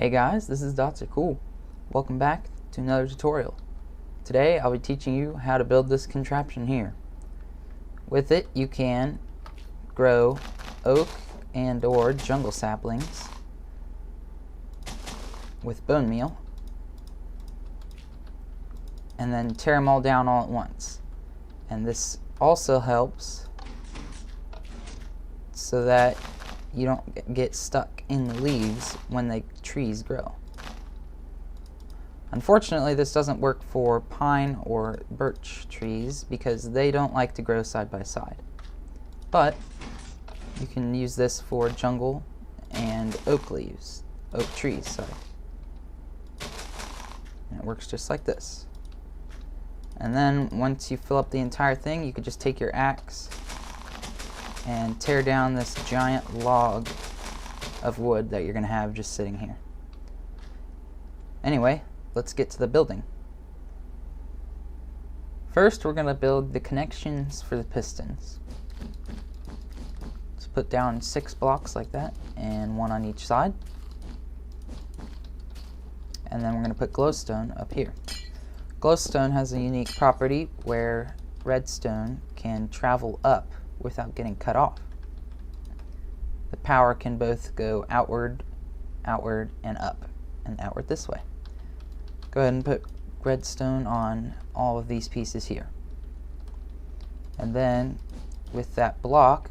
Hey guys, this is Dr. Cool. Welcome back to another tutorial. Today I'll be teaching you how to build this contraption here. With it you can grow oak and or jungle saplings with bone meal and then tear them all down all at once. And this also helps so that you don't get stuck in the leaves when the trees grow. Unfortunately, this doesn't work for pine or birch trees because they don't like to grow side by side. But you can use this for jungle and oak trees, sorry. And it works just like this. And then once you fill up the entire thing, you could just take your axe and tear down this giant log of wood that you're going to have just sitting here. Anyway, let's get to the building. First, we're going to build the connections for the pistons. Let's put down 6 blocks like that, and 1 on each side. And then we're going to put glowstone up here. Glowstone has a unique property where redstone can travel up without getting cut off. The power can both go outward, and up, and outward this way. Go ahead and put redstone on all of these pieces here. And then with that block,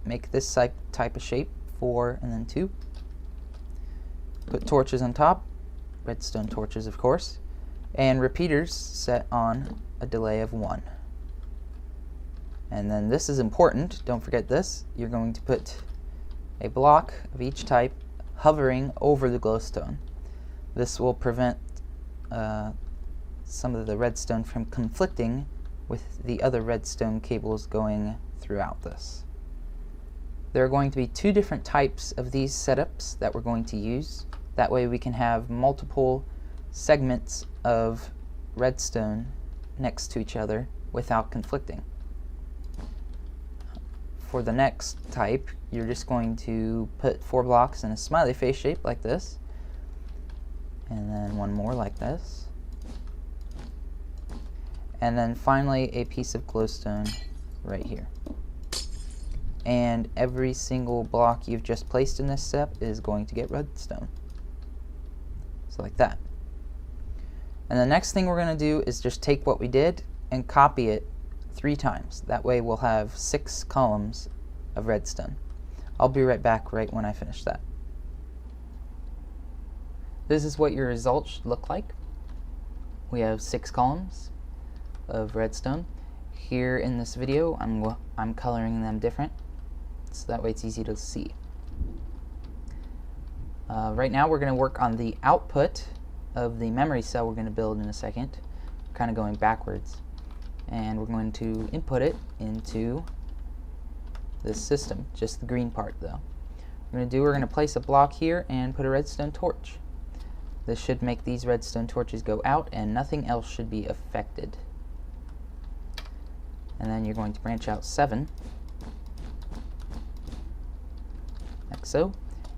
make this type of shape, 4 and then 2. Put torches on top, redstone torches of course, and repeaters set on a delay of 1. And then this is important, don't forget this. You're going to put a block of each type hovering over the glowstone. This will prevent some of the redstone from conflicting with the other redstone cables going throughout this. There are going to be 2 different types of these setups that we're going to use. That way we can have multiple segments of redstone next to each other without conflicting. For the next type, you're just going to put 4 blocks in a smiley face shape like this, and then 1 more like this, and then finally a piece of glowstone right here. And every single block you've just placed in this step is going to get redstone. So like that. And the next thing we're going to do is just take what we did and copy it 3 times. That way we'll have 6 columns of redstone. I'll be right back right when I finish that. This is what your results should look like. We have 6 columns of redstone. Here in this video I'm coloring them different, so that way it's easy to see. Right now we're going to work on the output of the memory cell we're going to build in a second, kind of going backwards. And we're going to input it into this system, just the green part though. We're going to place a block here and put a redstone torch. This should make these redstone torches go out and nothing else should be affected. And then you're going to branch out 7, like so,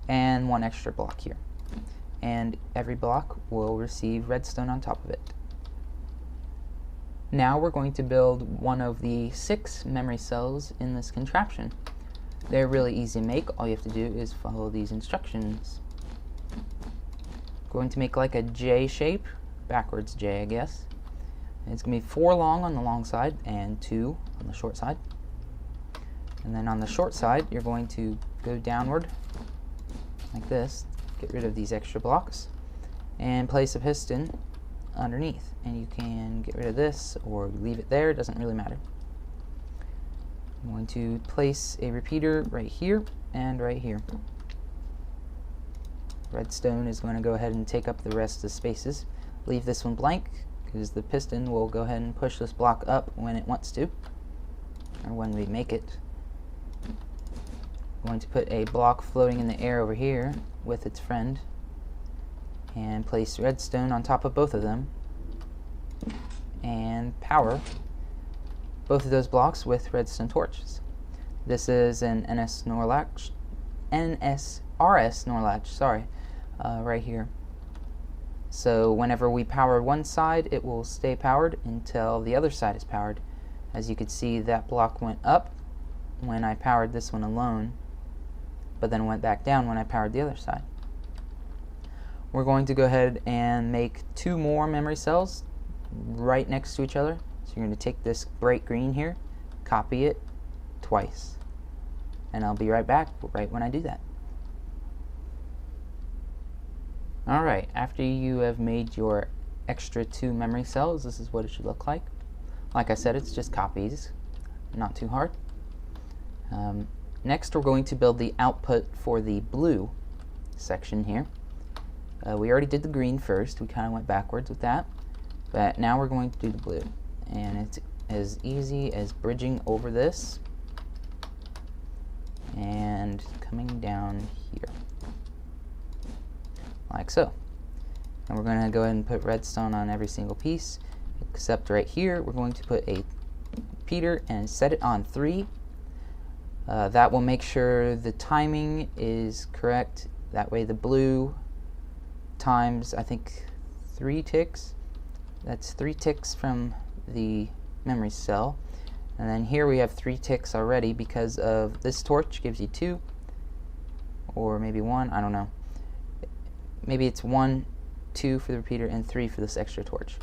and 1 extra block here. And every block will receive redstone on top of it. Now we're going to build one of the 6 memory cells in this contraption. They're really easy to make. All you have to do is follow these instructions. Going to make like a J shape, backwards J I guess. And it's going to be 4 long on the long side and 2 on the short side. And then on the short side you're going to go downward like this, get rid of these extra blocks, and place a piston underneath. And you can get rid of this or leave it there, it doesn't really matter. I'm going to place a repeater right here and right here. Redstone is going to go ahead and take up the rest of the spaces. Leave this one blank because the piston will go ahead and push this block up when it wants to, or when we make it. I'm going to put a block floating in the air over here with its friend and place redstone on top of both of them and power both of those blocks with redstone torches. This is an NSRS Snorlax, right here. So whenever we power one side, it will stay powered until the other side is powered. As you can see, that block went up when I powered this one alone, but then went back down when I powered the other side. We're going to go ahead and make 2 more memory cells right next to each other. So you're going to take this bright green here, copy it twice, and I'll be right back right when I do that. Alright, after you have made your extra 2 memory cells, this is what it should look like. Like I said, it's just copies, not too hard. Next, we're going to build the output for the blue section here. We already did the green first, we kind of went backwards with that, but now we're going to do the blue. And it's as easy as bridging over this and coming down here, like so. And we're going to go ahead and put redstone on every single piece, except right here we're going to put a repeater and set it on 3. That will make sure the timing is correct. That way the blue times, I think, 3 ticks. That's 3 ticks from the memory cell. And then here we have 3 ticks already because of this torch gives you 2. Or maybe 1, I don't know. Maybe it's 1, 2 for the repeater, and 3 for this extra torch.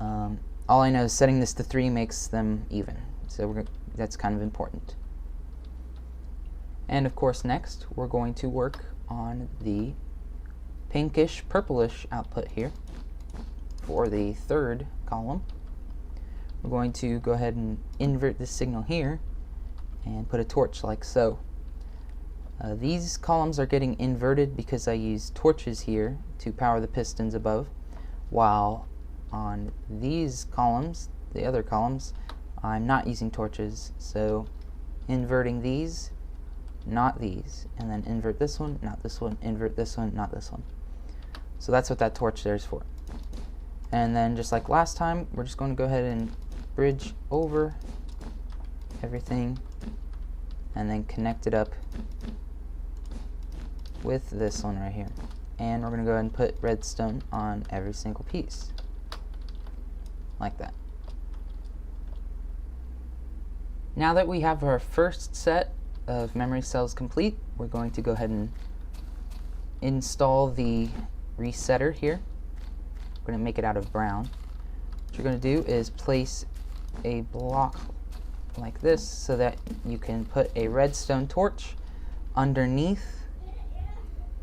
All I know is setting this to 3 makes them even. So that's kind of important. And of course next we're going to work on the pinkish purplish output here for the 3rd column. We're going to go ahead and invert this signal here and put a torch like so. These columns are getting inverted because I use torches here to power the pistons above, while on these columns, the other columns, I'm not using torches, so inverting these, not these, and then invert this one, not this one, invert this one, not this one. So that's what that torch there is for. And then just like last time, we're just going to go ahead and bridge over everything and then connect it up with this one right here. And we're going to go ahead and put redstone on every single piece, like that. Now that we have our first set of memory cells complete, we're going to go ahead and install the resetter here. We're going to make it out of brown. What you're going to do is place a block like this so that you can put a redstone torch underneath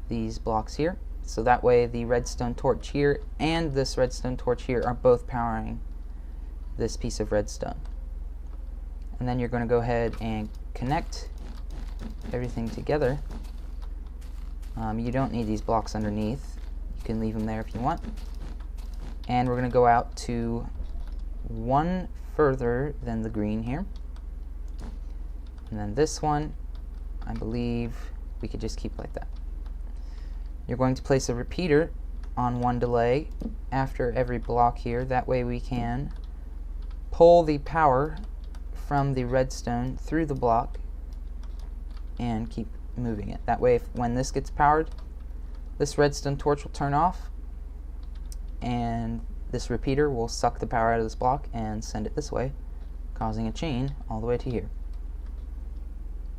these blocks here. So that way the redstone torch here and this redstone torch here are both powering this piece of redstone. And then you're going to go ahead and connect everything together. You don't need these blocks underneath. You can leave them there if you want. And we're going to go out to 1 further than the green here. And then this one, I believe we could just keep like that. You're going to place a repeater on 1 delay after every block here. That way we can pull the power from the redstone through the block and keep moving it. That way when this gets powered, this redstone torch will turn off and this repeater will suck the power out of this block and send it this way, causing a chain all the way to here.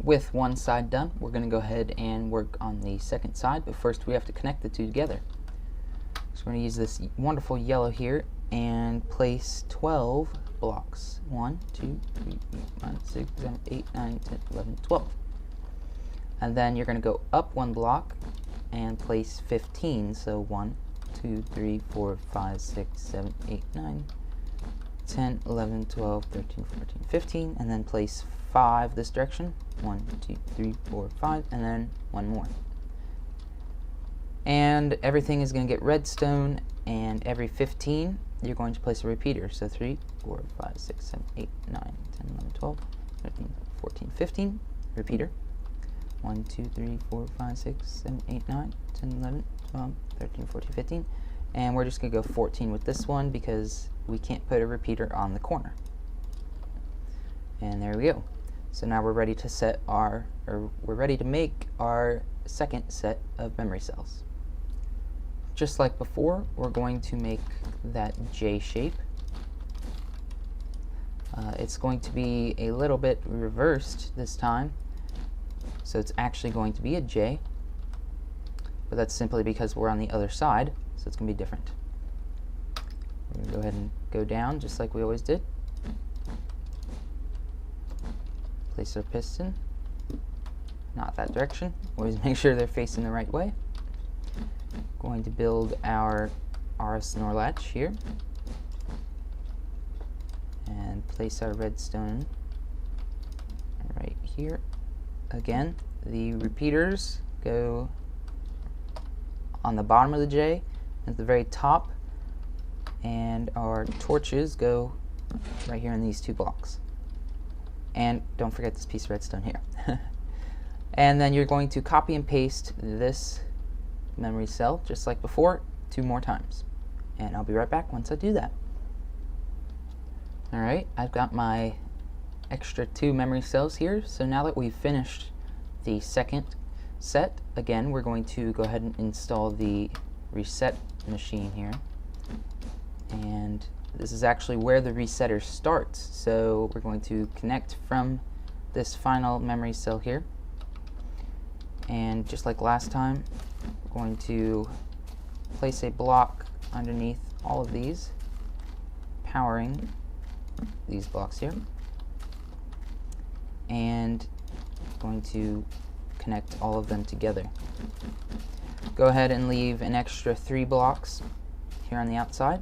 With one side done, we're going to go ahead and work on the second side, but first we have to connect the 2 together. So we're going to use this wonderful yellow here and place 12 blocks. 1, 2, 3, 4, 5, 6, 7, 8, 9, 10, 11, 12. And then you're going to go up 1 block and place 15. So 1, 2, 3, 4, 5, 6, 7, 8, 9, 10, 11, 12, 13, 14, 15, and then place 5 this direction. 1, 2, 3, 4, 5, and then 1 more. And everything is going to get redstone, and every 15 you're going to place a repeater. So 3, 4, 5, 6, 7, 8, 9, 10, 11, 12, 13, 14, 15, repeater. 1, 2, 3, 4, 5, 6, 7, 8, 9, 10, 11, 12, 13, 14, 15. And we're just going to go 14 with this one because we can't put a repeater on the corner. And there we go. So now we're ready to we're ready to make our second set of memory cells. just like before, we're going to make that J shape. It's going to be a little bit reversed this time, so it's actually going to be a J, but that's simply because we're on the other side, so it's going to be different. We're going to go ahead and go down just like we always did. Place our piston, not that direction. Always make sure they're facing the right way. Going to build our RS NOR latch here and place our redstone right here. Again, the repeaters go on the bottom of the J at the very top, and our torches go right here in these two blocks. And don't forget this piece of redstone here. And then you're going to copy and paste this memory cell just like before 2 more times, and I'll be right back once I do that. Alright, I've got my extra 2 memory cells here, so now that we've finished the second set, again we're going to go ahead and install the reset machine here, and this is actually where the resetter starts. So we're going to connect from this final memory cell here, and just like last time, we're going to place a block underneath all of these, powering these blocks here, and going to connect all of them together. Go ahead and leave an extra 3 blocks here on the outside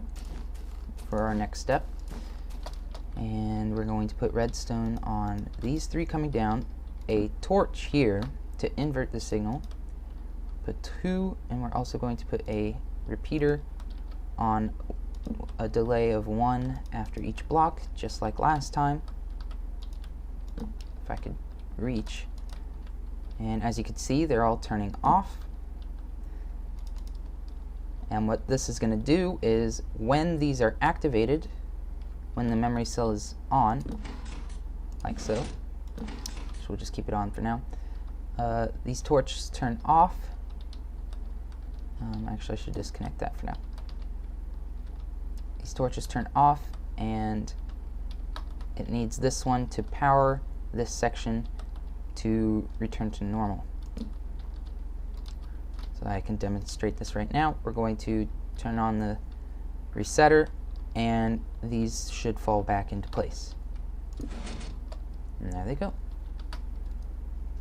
for our next step, and we're going to put redstone on these 3 coming down, a torch here to invert the signal, put 2, and we're also going to put a repeater on a delay of 1 after each block, just like last time. If I could reach. And as you can see, they're all turning off. And what this is going to do is, when these are activated, when the memory cell is on, like so, so we'll just keep it on for now, these torches turn off. Actually, I should disconnect that for now. These torches turn off, and it needs this one to power this section to return to normal. So I can demonstrate this right now. We're going to turn on the resetter, and these should fall back into place. And there they go.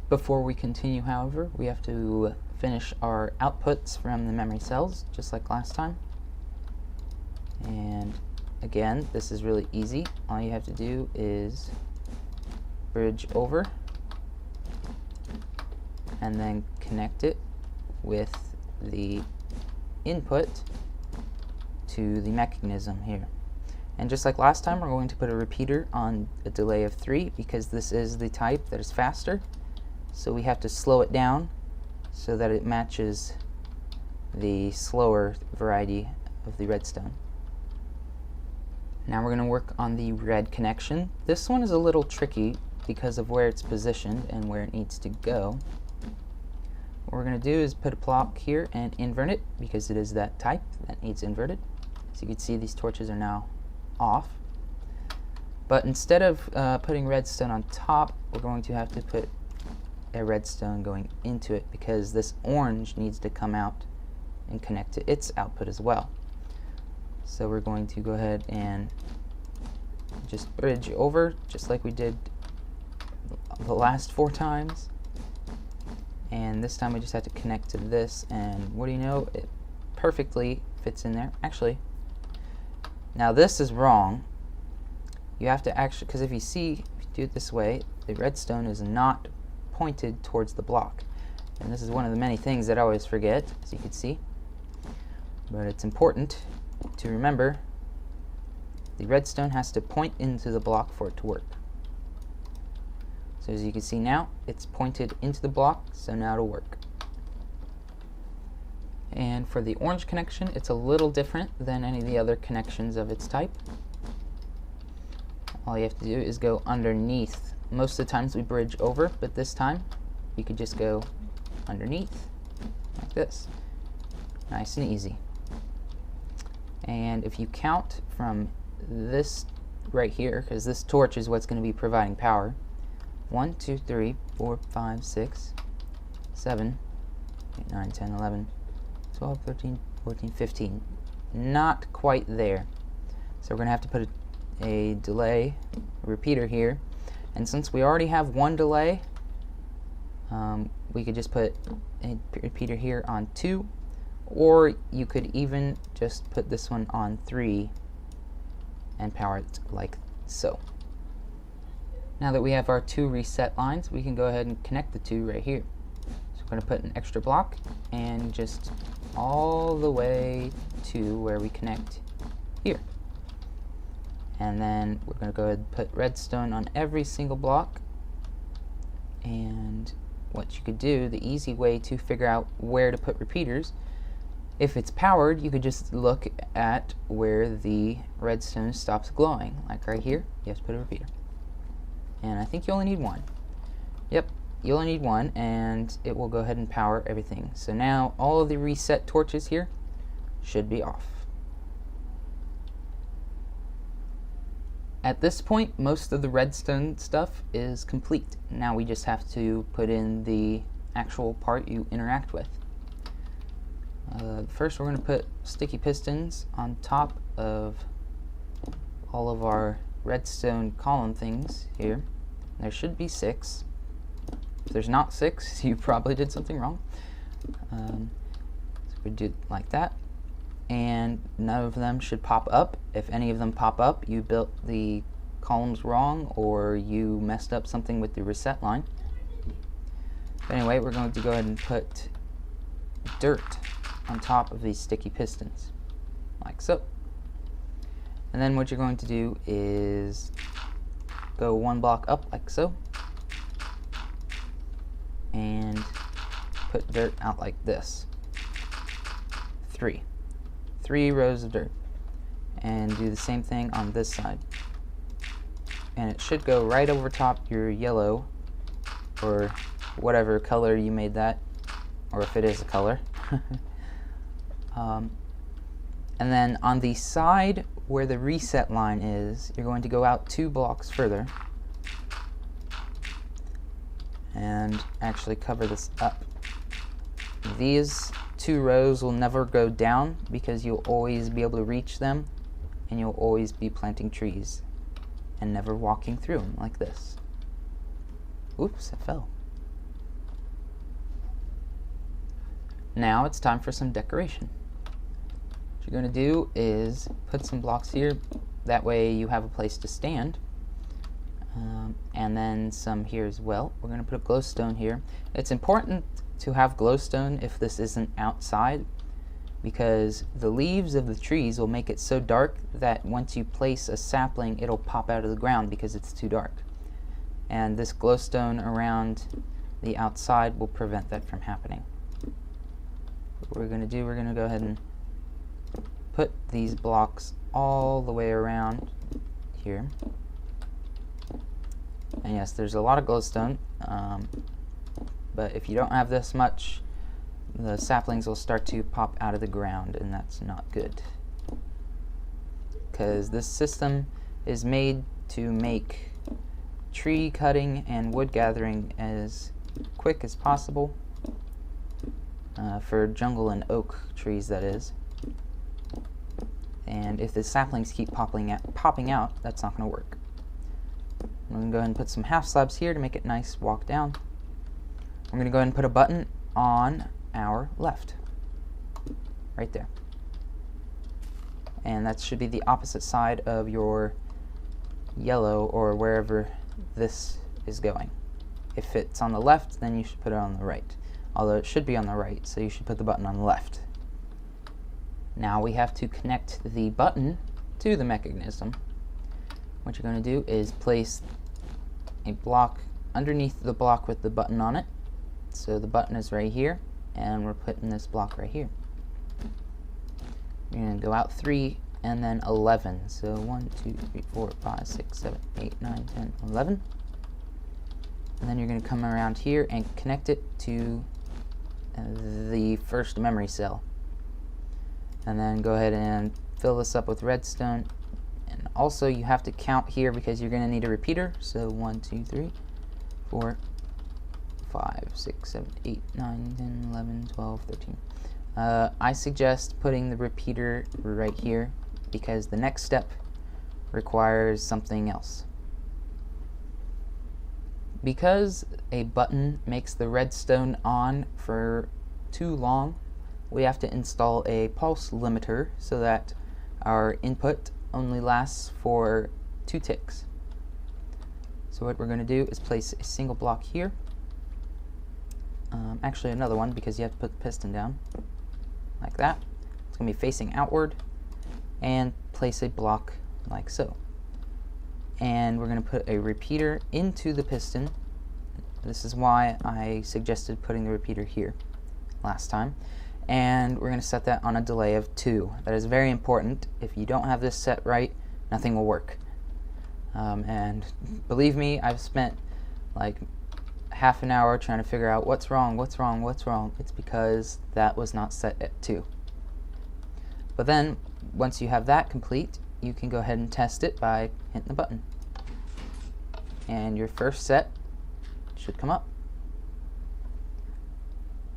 Before we continue, however, we have to finish our outputs from the memory cells, just like last time. And again, this is really easy. All you have to do is bridge over and then connect it with the input to the mechanism here. And just like last time, we're going to put a repeater on a delay of 3 because this is the type that is faster. So we have to slow it down so that it matches the slower variety of the redstone. Now we're going to work on the red connection. This one is a little tricky because of where it's positioned and where it needs to go. What we're going to do is put a block here and invert it because it is that type that needs inverted. So you can see these torches are now off. But instead of putting redstone on top, we're going to have to put a redstone going into it because this orange needs to come out and connect to its output as well. So we're going to go ahead and just bridge over just like we did the last 4 times. And this time we just have to connect to this, and what do you know, it perfectly fits in there. Actually, now this is wrong. You have to actually, because if you see, if you do it this way, the redstone is not pointed towards the block. And this is one of the many things that I always forget, as you can see. But it's important to remember the redstone has to point into the block for it to work. So as you can see now, it's pointed into the block, so now it'll work. And for the orange connection, it's a little different than any of the other connections of its type. All you have to do is go underneath. Most of the times we bridge over, but this time you could just go underneath, like this. Nice and easy. And if you count from this right here, because this torch is what's going to be providing power, 1, 2, 3, 4, 5, 6, 7, 8, 9, 10, 11, 12, 13, 14, 15. Not quite there. So we're going to have to put a delay repeater here. And since we already have one delay, we could just put a repeater here on 2, or you could even just put this one on 3 and power it like so. Now that we have our 2 reset lines, we can go ahead and connect the 2 right here. So we're going to put an extra block and just all the way to where we connect here. And then we're going to go ahead and put redstone on every single block. And what you could do, the easy way to figure out where to put repeaters, if it's powered, you could just look at where the redstone stops glowing. Like right here, you have to put a repeater. And I think you only need one. Yep, you only need one, and it will go ahead and power everything. So now all of the reset torches here should be off. At this point, most of the redstone stuff is complete. Now we just have to put in the actual part you interact with. First, we're going to put sticky pistons on top of all of our redstone column things here. There should be 6. If there's not 6, you probably did something wrong. So we do it like that. And none of them should pop up. If any of them pop up, you built the columns wrong, or you messed up something with the reset line. But anyway, we're going to go ahead and put dirt on top of these sticky pistons, like so. And then what you're going to do is go 1 block up, like so, and put dirt out like this. 3 rows of dirt. And do the same thing on this side. And it should go right over top your yellow, or whatever color you made that, or if it is a color. And then on the side where the reset line is, you're going to go out 2 blocks further and actually cover this up. These 2 rows will never go down because you'll always be able to reach them, and you'll always be planting trees and never walking through them like this. Oops, I fell. Now it's time for some decoration. What you're going to do is put some blocks here, that way you have a place to stand, and then some here as well. We're going to put a glowstone here. It's important to have glowstone if this isn't outside, because the leaves of the trees will make it so dark that once you place a sapling, it'll pop out of the ground because it's too dark. And this glowstone around the outside will prevent that from happening. What we're going to do, we're going to go ahead and put these blocks all the way around here. And yes, there's a lot of glowstone, but if you don't have this much, the saplings will start to pop out of the ground, and that's not good. Because this system is made to make tree cutting and wood gathering as quick as possible, for jungle and oak trees, that is. And if the saplings keep popping out, that's not going to work. I'm going to go ahead and put some half slabs here to make it nice walk down. I'm going to go ahead and put a button on our left, right there. And that should be the opposite side of your yellow, or wherever this is going. If it's on the left, then you should put it on the right. Although it should be on the right, so you should put the button on the left. Now we have to connect the button to the mechanism. What you're going to do is place a block underneath the block with the button on it. So the button is right here, and we're putting this block right here. You're going to go out 3 and then 11. So 1, 2, 3, 4, 5, 6, 7, 8, 9, 10, 11. And then you're going to come around here and connect it to the first memory cell. And then go ahead and fill this up with redstone. And also you have to count here because you're going to need a repeater. So 1, 2, 3, 4, 5, 6, 7, 8, 9, 10, 11, 12, 13. I suggest putting the repeater right here because the next step requires something else. Because a button makes the redstone on for too long, we have to install a pulse limiter so that our input only lasts for 2 ticks. So what we're going to do is place a single block here. Actually another one because you have to put the piston down like that. It's going to be facing outward, and place a block like so. And we're going to put a repeater into the piston. This is why I suggested putting the repeater here last time. And we're going to set that on a delay of 2. That is very important. If you don't have this set right, nothing will work. And believe me, I've spent like half an hour trying to figure out what's wrong. It's because that was not set at 2. But then, once you have that complete, you can go ahead and test it by hitting the button. And your first set should come up.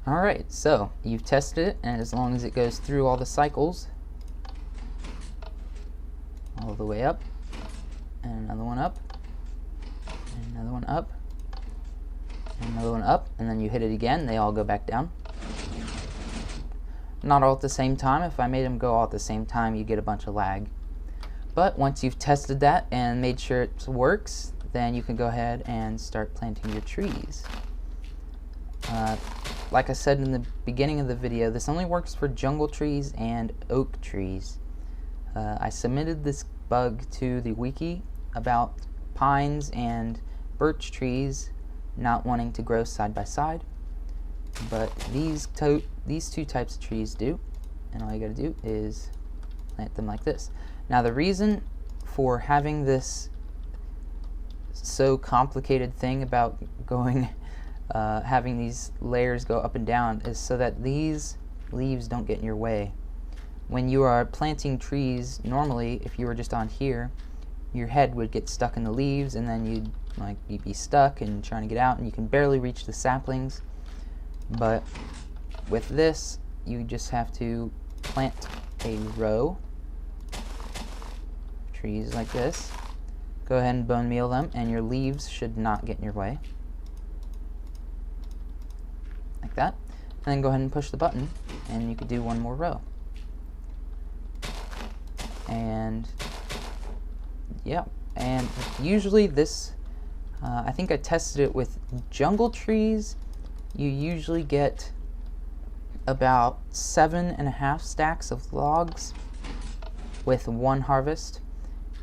Alright, so you've tested it, and as long as it goes through all the cycles, all the way up, and another one up, and another one up, and another one up, and then you hit it again, they all go back down. Not all at the same time. If I made them go all at the same time, you get a bunch of lag. But once you've tested that and made sure it works, then you can go ahead and start planting your trees. Like I said in the beginning of the video, this only works for jungle trees and oak trees. I submitted this bug to the wiki about pines and birch trees not wanting to grow side by side, but these two types of trees do, and all you gotta do is plant them like this. Now the reason for having this so complicated thing about going having these layers go up and down is so that these leaves don't get in your way. When you are planting trees, normally if you were just on here, your head would get stuck in the leaves, and then you'd be stuck and trying to get out, and you can barely reach the saplings. But with this, you just have to plant a row of trees like this. Go ahead and bone meal them, and your leaves should not get in your way. Like that. And then go ahead and push the button, and you could do one more row. And yeah, and usually this, I think I tested it with jungle trees. You usually get about 7.5 stacks of logs with one harvest,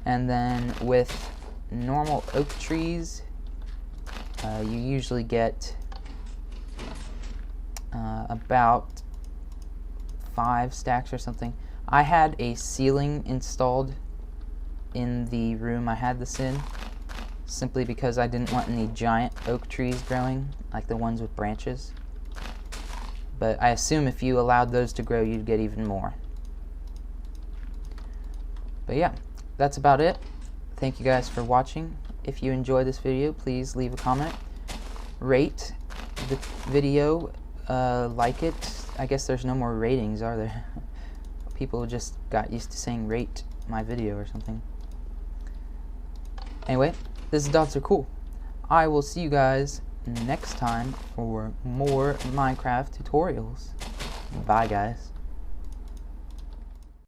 and then with normal oak trees you usually get about 5 stacks or something. I had a ceiling installed in the room I had this in, simply because I didn't want any giant oak trees growing, like the ones with branches. But I assume if you allowed those to grow, you'd get even more. But yeah, that's about it. Thank you guys for watching. If you enjoyed this video, please leave a comment, rate the video, like it. I guess there's no more ratings, are there? People just got used to saying rate my video or something. Anyway, this is Dots Are Cool. I will see you guys next time for more Minecraft tutorials. Bye, guys.